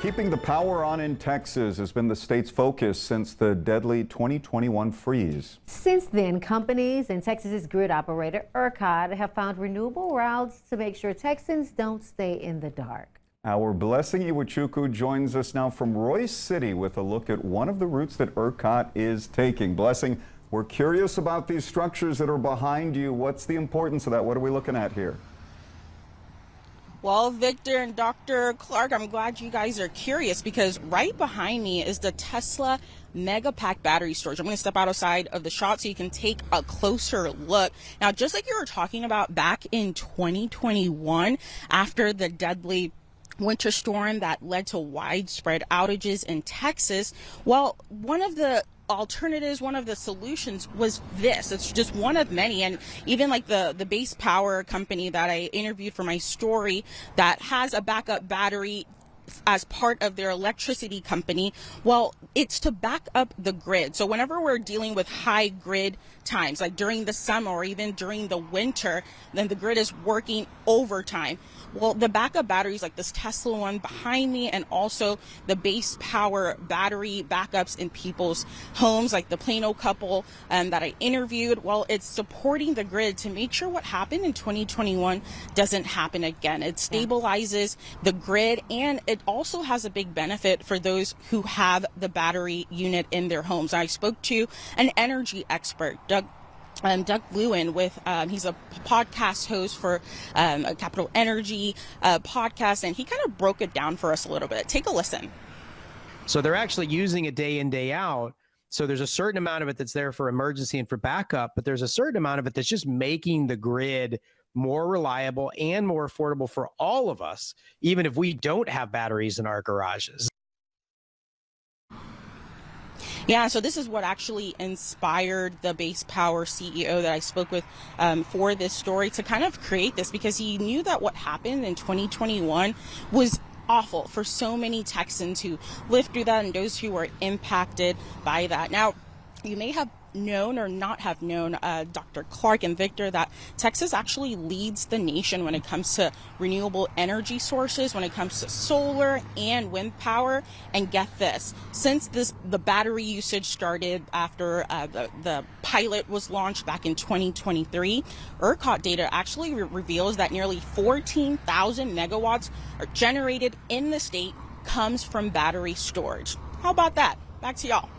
Keeping the power on in Texas has been the state's focus since the deadly 2021 freeze. Since then, companies and Texas's grid operator ERCOT have found renewable routes to make sure Texans don't stay in the dark. Our Blessing Iwuchukwu joins us now from Royse City with a look at one of the routes that ERCOT is taking. Blessing, we're curious about these structures that are behind you. What's the importance of that? What are we looking at here? Well, Victor and Dr. Clark, I'm glad you guys are curious because right behind me is the Tesla Megapack battery storage. I'm going to step outside of the shot so you can take a closer look. Now, just like you were talking about back in 2021, after the deadly winter storm that led to widespread outages in Texas, well, one of the alternatives, one of the solutions was this. It's just one of many. And even like the Base Power company that I interviewed for my story that has a backup battery as part of their electricity company, well, it's to back up the grid. So whenever we're dealing with high grid times, like during the summer or even during the winter, then the grid is working overtime. Well, the backup batteries like this Tesla one behind me and also the Base Power battery backups in people's homes, like the Plano couple that I interviewed, well, it's supporting the grid to make sure what happened in 2021 doesn't happen again. It stabilizes the grid, and it also has a big benefit for those who have the battery unit in their homes. I spoke to an energy expert, Doug Lewin, he's a podcast host for a Capital Energy podcast, and he kind of broke it down for us a little bit. Take a listen. So they're actually using it day in, day out. So there's a certain amount of it that's there for emergency and for backup, but there's a certain amount of it that's just making the grid more reliable and more affordable for all of us, even if we don't have batteries in our garages. Yeah, so this is what actually inspired the Base Power CEO that I spoke with for this story to kind of create this, because he knew that what happened in 2021 was awful for so many Texans who lived through that and those who were impacted by that. Now, you may have known or not have known, Dr. Clark and Victor, that Texas actually leads the nation when it comes to renewable energy sources, when it comes to solar and wind power. And get this, since the battery usage started after the pilot was launched back in 2023, ERCOT data actually reveals that nearly 14,000 megawatts are generated in the state comes from battery storage. How about that? Back to y'all.